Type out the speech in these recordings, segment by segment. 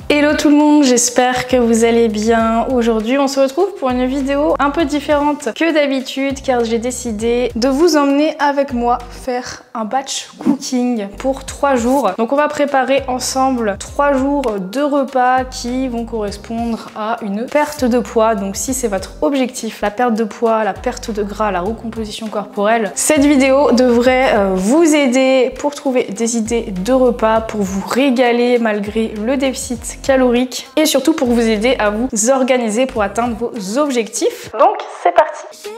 Hello tout le monde, j'espère que vous allez bien. Aujourd'hui on se retrouve pour une vidéo un peu différente que d'habitude car j'ai décidé de vous emmener avec moi faire un batch cooking pour 3 jours. Donc on va préparer ensemble 3 jours de repas qui vont correspondre à une perte de poids. Donc si c'est votre objectif, la perte de poids, la perte de gras, la recomposition corporelle, cette vidéo devrait vous aider pour trouver des idées de repas, pour vous régaler malgré le déficit calorique et surtout pour vous aider à vous organiser pour atteindre vos objectifs. Donc c'est parti.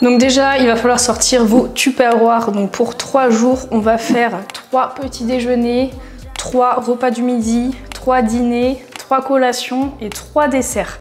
Donc déjà il va falloir sortir vos tupperwares. Donc pour 3 jours on va faire 3 petits déjeuners, 3 repas du midi, 3 dîners, 3 collations et 3 desserts.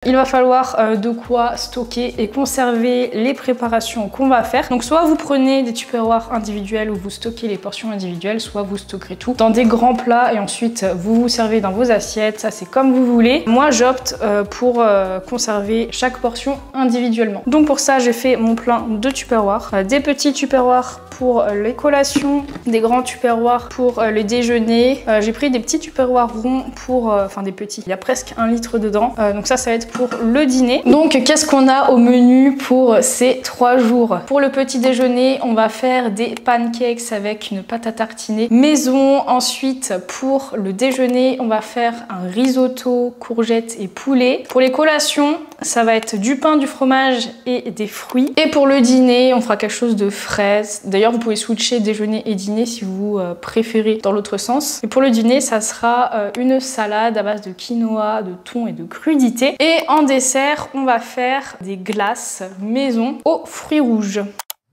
Il va falloir de quoi stocker et conserver les préparations qu'on va faire. Donc soit vous prenez des tupperwares individuels où vous stockez les portions individuelles, soit vous stockerez tout dans des grands plats et ensuite vous vous servez dans vos assiettes. Ça c'est comme vous voulez. Moi j'opte pour conserver chaque portion individuellement. Donc pour ça j'ai fait mon plein de tupperwares. Des petits tupperwares pour les collations, des grands tupperwares pour les déjeuners. J'ai pris des petits tupperwares ronds pour, enfin des petits, il y a presque 1 litre dedans. Donc ça va être pour le dîner. Donc qu'est-ce qu'on a au menu pour ces 3 jours? Pour le petit déjeuner, on va faire des pancakes avec une pâte à tartiner maison. Ensuite, pour le déjeuner, on va faire un risotto, courgettes et poulet. Pour les collations, ça va être du pain, du fromage et des fruits. Et pour le dîner, on fera quelque chose de fraise. D'ailleurs, vous pouvez switcher déjeuner et dîner si vous préférez dans l'autre sens. Et pour le dîner, ça sera une salade à base de quinoa, de thon et de crudités. Et en dessert, on va faire des glaces maison aux fruits rouges.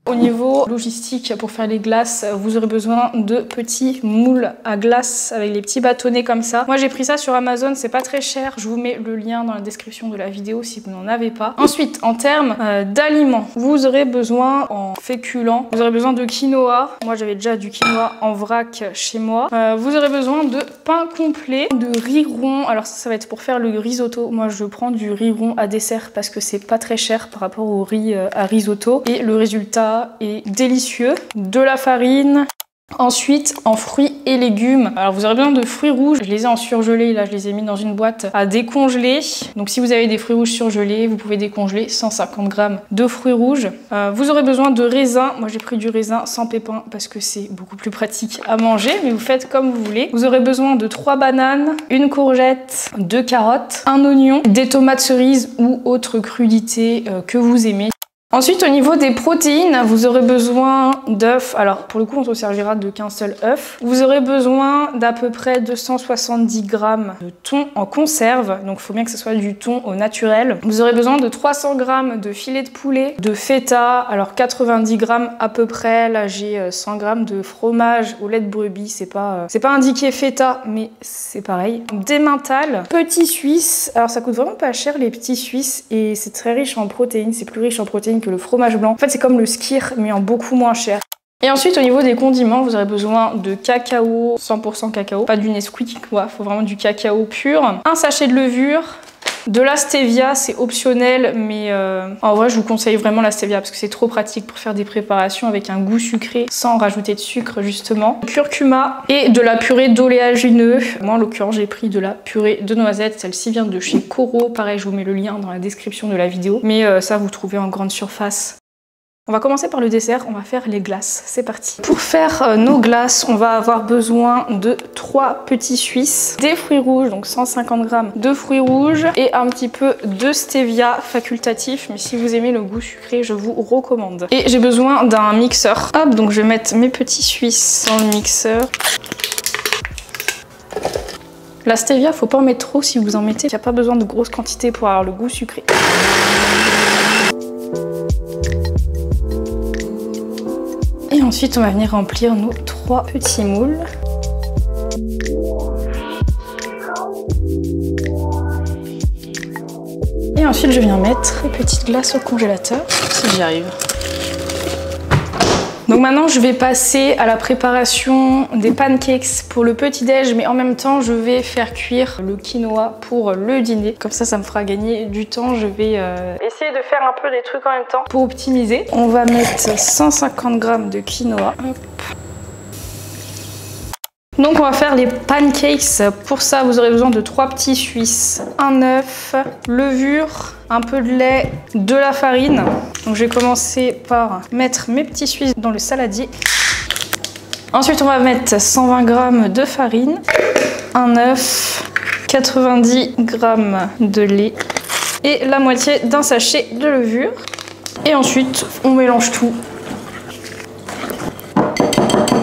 Au niveau logistique, pour faire les glaces, vous aurez besoin de petits moules à glace avec les petits bâtonnets comme ça. Moi j'ai pris ça sur Amazon, c'est pas très cher. Je vous mets le lien dans la description de la vidéo si vous n'en avez pas. Ensuite, en termes d'aliments, vous aurez besoin en féculents, vous aurez besoin de quinoa. Moi j'avais déjà du quinoa en vrac chez moi. Vous aurez besoin de pain complet, de riz rond. Alors ça va être pour faire le risotto. Moi je prends du riz rond à dessert parce que c'est pas très cher par rapport au riz à risotto. Et le résultat est délicieux. De la farine. Ensuite, en fruits et légumes, alors vous aurez besoin de fruits rouges. Je les ai en surgelé, là je les ai mis dans une boîte à décongeler. Donc si vous avez des fruits rouges surgelés, vous pouvez décongeler 150 g de fruits rouges. Vous aurez besoin de raisins. Moi j'ai pris du raisin sans pépins parce que c'est beaucoup plus pratique à manger, mais vous faites comme vous voulez. Vous aurez besoin de 3 bananes, une courgette, 2 carottes, un oignon, des tomates cerises ou autres crudités que vous aimez. Ensuite, au niveau des protéines, vous aurez besoin d'œufs. Alors, pour le coup, on se servira de qu'un seul œuf. Vous aurez besoin d'à peu près 270 g de thon en conserve. Donc, il faut bien que ce soit du thon au naturel. Vous aurez besoin de 300 g de filet de poulet, de feta. Alors, 90 g à peu près. Là, j'ai 100 g de fromage au lait de brebis. C'est pas indiqué feta, mais c'est pareil. Des mentales. Petits suisses. Alors, ça coûte vraiment pas cher, les petits suisses. Et c'est très riche en protéines. C'est plus riche en protéines que le fromage blanc. En fait, c'est comme le skyr, mais en beaucoup moins cher. Et ensuite, au niveau des condiments, vous aurez besoin de cacao, 100% cacao, pas du Nesquik, quoi. Faut vraiment du cacao pur. Un sachet de levure. De la stevia, c'est optionnel, mais en vrai, je vous conseille vraiment la stevia parce que c'est trop pratique pour faire des préparations avec un goût sucré sans rajouter de sucre, justement. Curcuma et de la purée d'oléagineux. Moi, en l'occurrence, j'ai pris de la purée de noisettes. Celle-ci vient de chez Coro. Pareil, je vous mets le lien dans la description de la vidéo. Mais ça, vous trouvez en grande surface. On va commencer par le dessert, on va faire les glaces, c'est parti. Pour faire nos glaces, on va avoir besoin de 3 petits suisses, des fruits rouges, donc 150 g de fruits rouges et un petit peu de stevia facultatif, mais si vous aimez le goût sucré, je vous recommande. Et j'ai besoin d'un mixeur. Hop, donc je vais mettre mes petits suisses dans le mixeur. La stevia, faut pas en mettre trop si vous en mettez. Il n'y a pas besoin de grosses quantités pour avoir le goût sucré. Et ensuite, on va venir remplir nos 3 petits moules. Et ensuite, je viens mettre les petites glaces au congélateur, si j'y arrive. Donc maintenant je vais passer à la préparation des pancakes pour le petit-déj, mais en même temps je vais faire cuire le quinoa pour le dîner. Comme ça me fera gagner du temps. Je vais essayer de faire un peu des trucs en même temps pour optimiser. On va mettre 150 g de quinoa. Hop. Donc on va faire les pancakes. Pour ça, vous aurez besoin de 3 petits Suisses, un œuf, levure, un peu de lait, de la farine. Donc je vais commencer par mettre mes petits Suisses dans le saladier. Ensuite, on va mettre 120 g de farine, un œuf, 90 g de lait et la moitié d'un sachet de levure. Et ensuite, on mélange tout.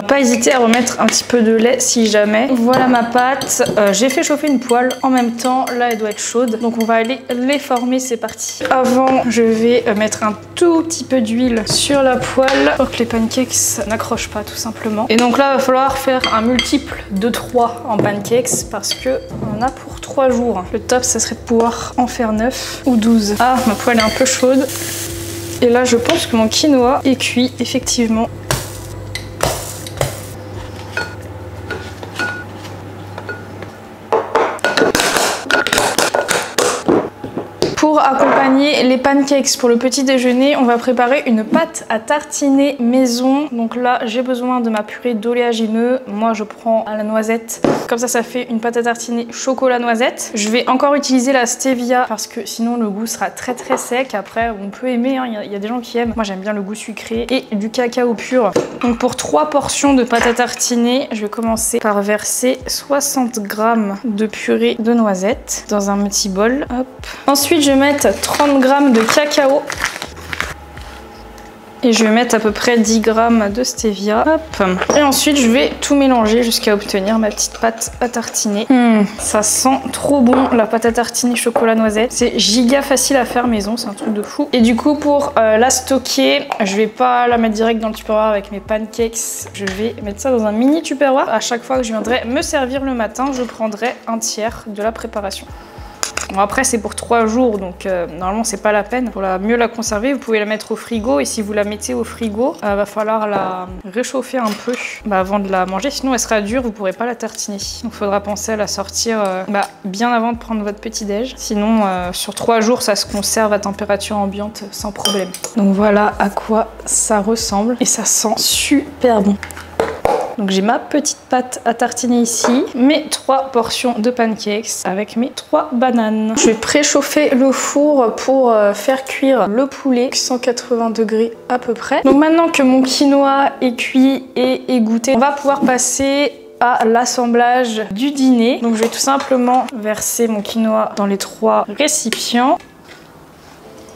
Pas hésiter à remettre un petit peu de lait si jamais. Voilà ma pâte. J'ai fait chauffer une poêle en même temps. Là, elle doit être chaude. Donc, on va aller les former. C'est parti. Avant, je vais mettre un tout petit peu d'huile sur la poêle pour que les pancakes n'accrochent pas tout simplement. Et donc là, il va falloir faire un multiple de 3 en pancakes parce que on a pour 3 jours. Le top, ça serait de pouvoir en faire 9 ou 12. Ah, ma poêle est un peu chaude. Et là, je pense que mon quinoa est cuit, effectivement. Pour accompagner les pancakes pour le petit déjeuner, on va préparer une pâte à tartiner maison. Donc là, j'ai besoin de ma purée d'oléagineux. Moi, je prends à la noisette. Comme ça fait une pâte à tartiner chocolat noisette. Je vais encore utiliser la stevia parce que sinon le goût sera très sec. Après, on peut aimer, hein. Il y a des gens qui aiment. Moi, j'aime bien le goût sucré et du cacao pur. Donc pour 3 portions de pâte à tartiner, je vais commencer par verser 60 g de purée de noisette dans un petit bol. Hop. Ensuite, je vais mettre 30 g de cacao et je vais mettre à peu près 10 g de stevia. Hop. Et ensuite, je vais tout mélanger jusqu'à obtenir ma petite pâte à tartiner. Ça sent trop bon la pâte à tartiner chocolat noisette. C'est giga facile à faire maison, c'est un truc de fou. Et du coup, pour la stocker, je vais pas la mettre direct dans le tupperware avec mes pancakes. Je vais mettre ça dans un mini tupperware. À chaque fois que je viendrai me servir le matin, je prendrai un tiers de la préparation. Bon, après c'est pour 3 jours donc normalement c'est pas la peine. Pour mieux la conserver, vous pouvez la mettre au frigo et si vous la mettez au frigo, va falloir la réchauffer un peu avant de la manger, sinon elle sera dure, vous pourrez pas la tartiner. Donc il faudra penser à la sortir bien avant de prendre votre petit déj. Sinon sur 3 jours ça se conserve à température ambiante sans problème. Donc voilà à quoi ça ressemble et ça sent super bon. Donc j'ai ma petite pâte à tartiner ici, mes 3 portions de pancakes avec mes 3 bananes. Je vais préchauffer le four pour faire cuire le poulet, 180 degrés à peu près. Donc maintenant que mon quinoa est cuit et égoutté, on va pouvoir passer à l'assemblage du dîner. Donc je vais tout simplement verser mon quinoa dans les 3 récipients.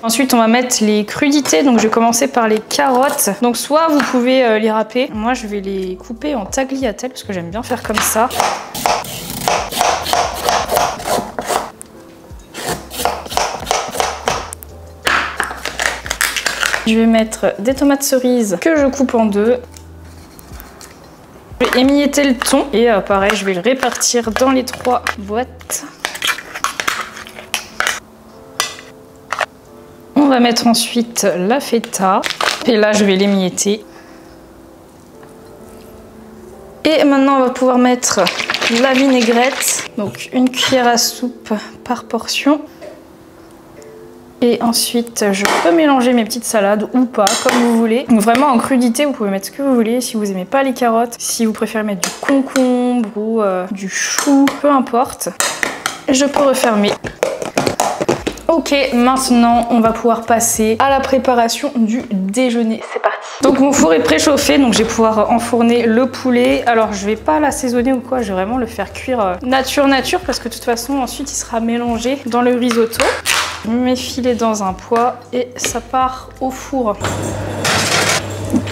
Ensuite, on va mettre les crudités. Donc, je vais commencer par les carottes. Donc, soit vous pouvez les râper. Moi, je vais les couper en tagliatelle parce que j'aime bien faire comme ça. Je vais mettre des tomates cerises que je coupe en 2. Je vais émietter le thon. Et pareil, je vais le répartir dans les 3 boîtes. On va mettre ensuite la feta. Et là, je vais l'émietter. Et maintenant, on va pouvoir mettre la vinaigrette. Donc, une cuillère à soupe par portion. Et ensuite, je peux mélanger mes petites salades ou pas, comme vous voulez. Donc, vraiment, en crudité, vous pouvez mettre ce que vous voulez. Si vous n'aimez pas les carottes, si vous préférez mettre du concombre ou du chou, peu importe. Je peux refermer. Ok, maintenant on va pouvoir passer à la préparation du déjeuner. C'est parti. Donc mon four est préchauffé, donc je vais pouvoir enfourner le poulet. Alors je vais pas l'assaisonner ou quoi, je vais vraiment le faire cuire nature parce que de toute façon ensuite il sera mélangé dans le risotto. Je mets mes filets dans un poêle et ça part au four.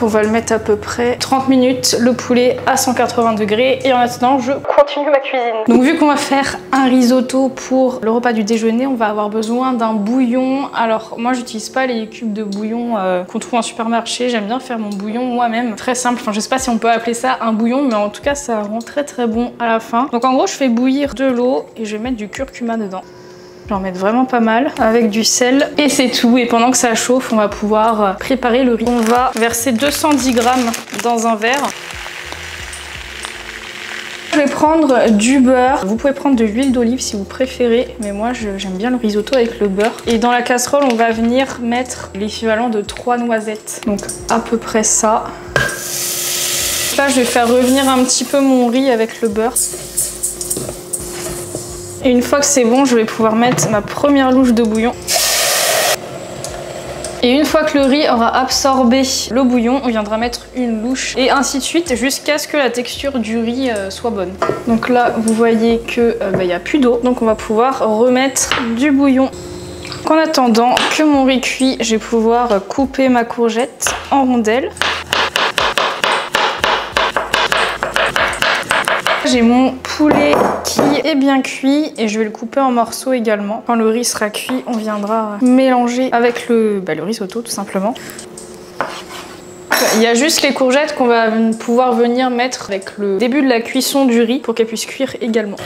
On va le mettre à peu près 30 minutes, le poulet à 180 degrés. Et en attendant, je continue ma cuisine. Donc vu qu'on va faire un risotto pour le repas du déjeuner, on va avoir besoin d'un bouillon. Alors moi, j'utilise pas les cubes de bouillon qu'on trouve en supermarché. J'aime bien faire mon bouillon moi-même. Très simple, enfin je sais pas si on peut appeler ça un bouillon, mais en tout cas, ça rend très bon à la fin. Donc en gros, je fais bouillir de l'eau et je vais mettre du curcuma dedans. Je vais en mettre vraiment pas mal avec du sel et c'est tout. Et pendant que ça chauffe, on va pouvoir préparer le riz. On va verser 210 g dans un verre. Je vais prendre du beurre. Vous pouvez prendre de l'huile d'olive si vous préférez, mais moi j'aime bien le risotto avec le beurre. Et dans la casserole, on va venir mettre l'équivalent de 3 noisettes. Donc à peu près ça. là, je vais faire revenir un petit peu mon riz avec le beurre. Et une fois que c'est bon, je vais pouvoir mettre ma première louche de bouillon. Et une fois que le riz aura absorbé le bouillon, on viendra mettre une louche et ainsi de suite jusqu'à ce que la texture du riz soit bonne. Donc là, vous voyez que il n'y a plus d'eau, donc on va pouvoir remettre du bouillon. En attendant que mon riz cuit, je vais pouvoir couper ma courgette en rondelles. J'ai mon poulet qui est bien cuit et je vais le couper en morceaux également. Quand le riz sera cuit, on viendra mélanger avec le risotto tout simplement. Il y a juste les courgettes qu'on va pouvoir venir mettre avec le début de la cuisson du riz pour qu'elles puissent cuire également.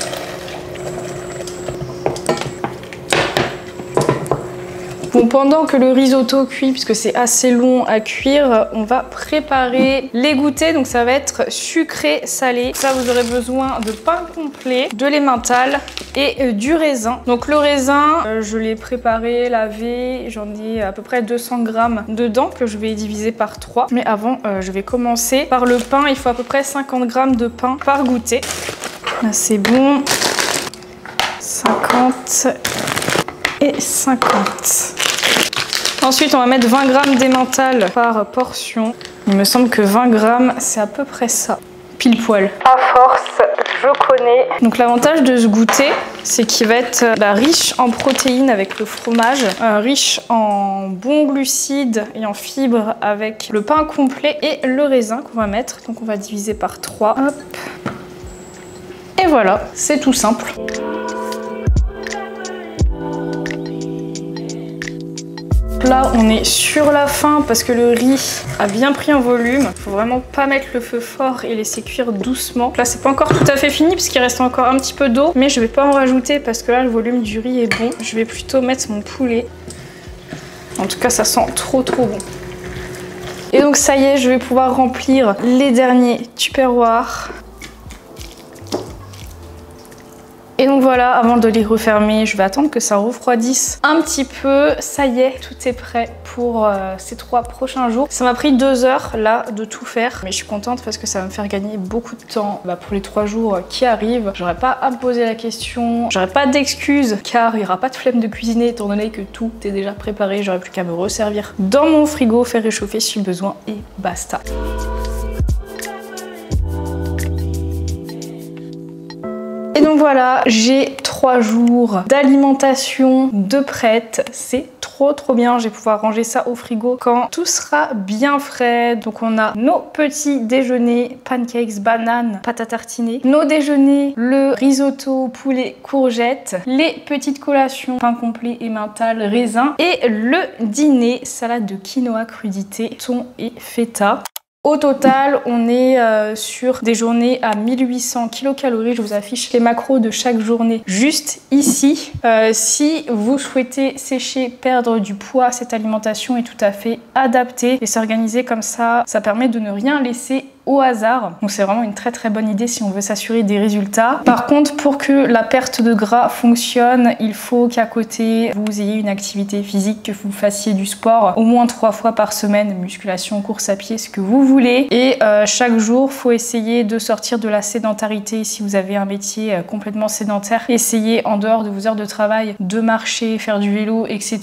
Bon, pendant que le risotto cuit, puisque c'est assez long à cuire, on va préparer les goûters. Donc ça va être sucré, salé. Là, vous aurez besoin de pain complet, de l'emmental et du raisin. Donc le raisin, je l'ai préparé, lavé. J'en ai à peu près 200 grammes dedans que je vais diviser par 3. Mais avant, je vais commencer par le pain. Il faut à peu près 50 grammes de pain par goûter. Là, c'est bon. 50 et 50. Ensuite, on va mettre 20 grammes d'emmental par portion. Il me semble que 20 grammes, c'est à peu près ça. Pile poil. À force, je connais. Donc l'avantage de ce goûter, c'est qu'il va être riche en protéines avec le fromage, riche en bons glucides et en fibres avec le pain complet et le raisin qu'on va mettre. Donc on va diviser par 3. Hop. Et voilà, c'est tout simple. Là, on est sur la fin parce que le riz a bien pris en volume. Il faut vraiment pas mettre le feu fort et laisser cuire doucement. Là, c'est pas encore tout à fait fini puisqu'il reste encore un petit peu d'eau, mais je vais pas en rajouter parce que là, le volume du riz est bon. Je vais plutôt mettre mon poulet. En tout cas, ça sent trop bon. Et donc, ça y est, je vais pouvoir remplir les derniers tupperwares. Et donc voilà, avant de les refermer, je vais attendre que ça refroidisse un petit peu. Ça y est, tout est prêt pour ces 3 prochains jours. Ça m'a pris 2 heures là de tout faire, mais je suis contente parce que ça va me faire gagner beaucoup de temps pour les 3 jours qui arrivent. J'aurai pas à me poser la question, j'aurai pas d'excuses car il n'y aura pas de flemme de cuisiner étant donné que tout est déjà préparé. J'aurai plus qu'à me resservir dans mon frigo, faire réchauffer si besoin et basta. Et donc voilà, j'ai 3 jours d'alimentation de prête. C'est trop bien. Je vais pouvoir ranger ça au frigo quand tout sera bien frais. Donc on a nos petits déjeuners, pancakes, bananes, pâte à tartiner. Nos déjeuners, le risotto, poulet, courgettes. Les petites collations, pain complet, emmental, raisin. Et le dîner, salade de quinoa crudité, thon et feta. Au total, on est sur des journées à 1800 kcal. Je vous affiche les macros de chaque journée juste ici. Si vous souhaitez sécher, perdre du poids, cette alimentation est tout à fait adaptée et s'organiser comme ça, ça permet de ne rien laisser au hasard. Donc c'est vraiment une très bonne idée si on veut s'assurer des résultats. Par contre, pour que la perte de gras fonctionne, il faut qu'à côté vous ayez une activité physique, que vous fassiez du sport au moins 3 fois par semaine, musculation, course à pied, ce que vous voulez. Et chaque jour, faut essayer de sortir de la sédentarité. Si vous avez un métier complètement sédentaire, essayez en dehors de vos heures de travail de marcher, faire du vélo, etc.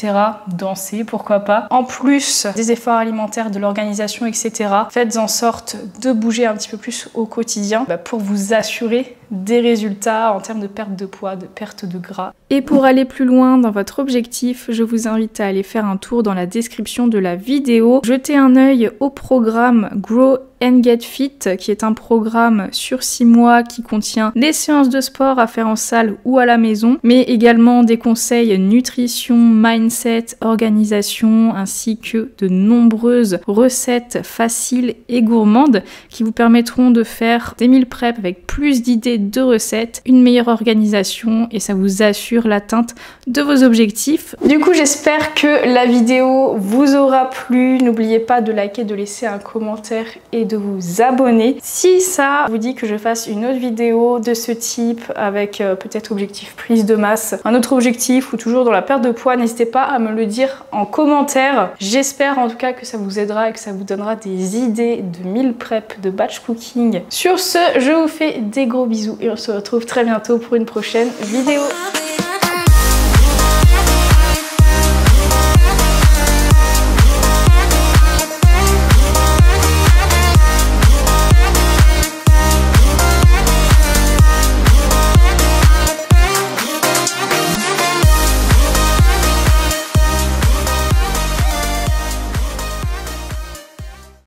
Danser, pourquoi pas. En plus des efforts alimentaires, de l'organisation, etc. Faites en sorte de bouger un petit peu plus au quotidien pour vous assurer des résultats en termes de perte de poids, de perte de gras. Et pour aller plus loin dans votre objectif, je vous invite à aller faire un tour dans la description de la vidéo, jeter un œil au programme Grow and Get Fit, qui est un programme sur 6 mois qui contient des séances de sport à faire en salle ou à la maison, mais également des conseils nutrition, mindset, organisation, ainsi que de nombreuses recettes faciles et gourmandes qui vous permettront de faire des meal prep avec plus d'idées de recettes, une meilleure organisation et ça vous assure l'atteinte de vos objectifs. Du coup, j'espère que la vidéo vous aura plu. N'oubliez pas de liker, de laisser un commentaire et de vous abonner. Si ça vous dit que je fasse une autre vidéo de ce type avec peut-être objectif prise de masse, un autre objectif ou toujours dans la perte de poids, n'hésitez pas à me le dire en commentaire. J'espère en tout cas que ça vous aidera et que ça vous donnera des idées de meal prep, de batch cooking. Sur ce, je vous fais des gros bisous et on se retrouve très bientôt pour une prochaine vidéo.